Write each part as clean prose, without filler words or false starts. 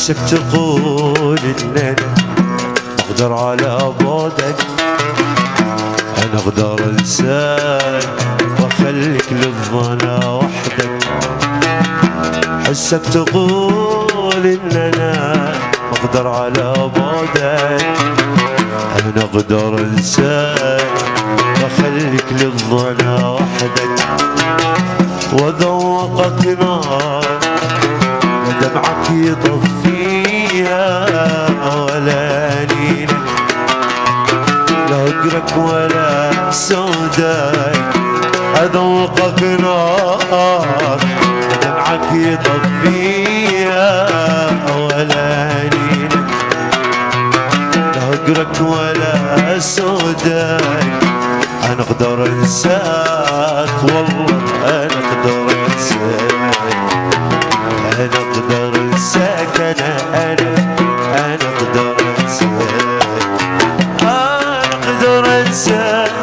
حسك تقول ان انا اقدر على بعدك، انا اقدر انساك واخليك للظنا وحدك. حسك تقول ان انا اقدر على بعدك، انا اقدر انساك واخليك للظنا وحدك. وذوقك نار ودمعك يطفيها، ولا نيلك لا هجرك ولا سوداك. أذوقك نار ودمعك يطفيها، ولا نيلك لا هجرك ولا سوداك. أنا أقدر أنساك والله، أنا أقدر أنساك، أنا أقدر أنساك، أنا أقدر أنساك، أنا أقدر أنساك.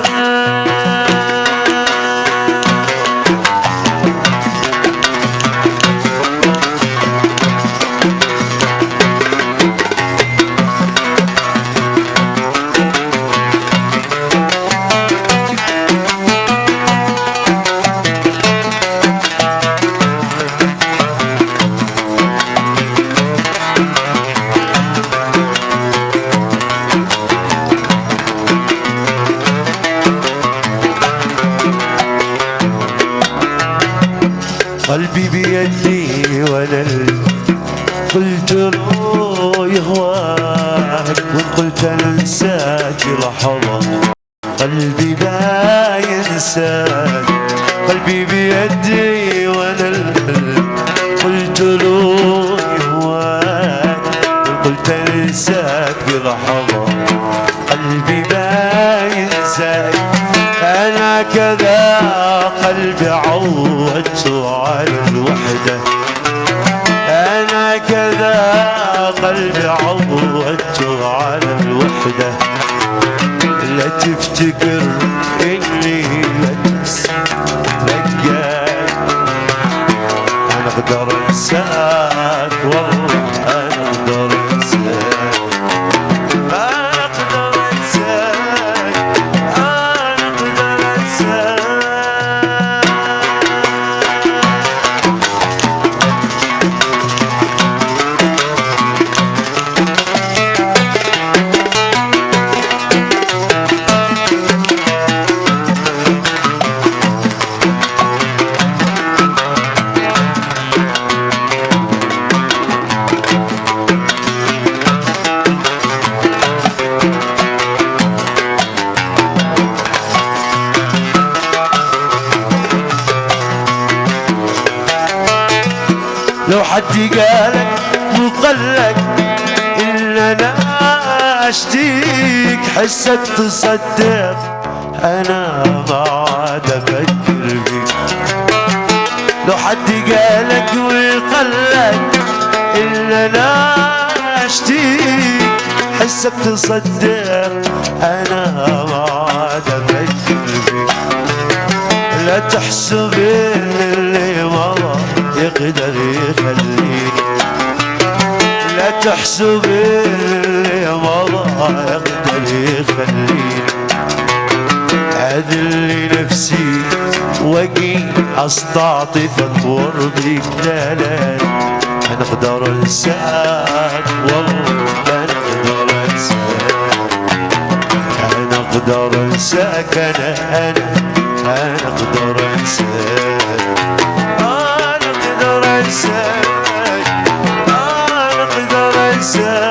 قلبي بيدي وانا قلت له يهواك، وان قلت انساك لحظة قلبي لا ينساك. قلبي بيدي وانا قلت له يهواك، وان قلت انساك لحظة قلبي لا ينساك. أنا كذا قلبي عودته على الوحدة، أنا كذا قلبي عودته على الوحدة. لا تفتكر إني لا تترجاك، أنا أقدر أنساك والله، أنا أقدر أنساك، أنا أقدر أنساك، أنا أقدر أنساك. لو حد قالك وقالك إن أنا أشتيك، حسك تصدق أنا ما عاد أفكر فيك. لو حد قالك وقالك إن أنا أشتيك، حسك تصدق أنا ما عاد أفكر فيك. لا تحسب إن اللي مضى يقدر يخليني، لا تحسب اللي مضى يقدر يخليني. أذل نفسي واجي استعطفك وارضيك، لا لا انا اقدر انساك والله، انا اقدر انساك، انا اقدر انساك، انا اقدر انساك، انا اقدر انساك، انا اقدر انساك.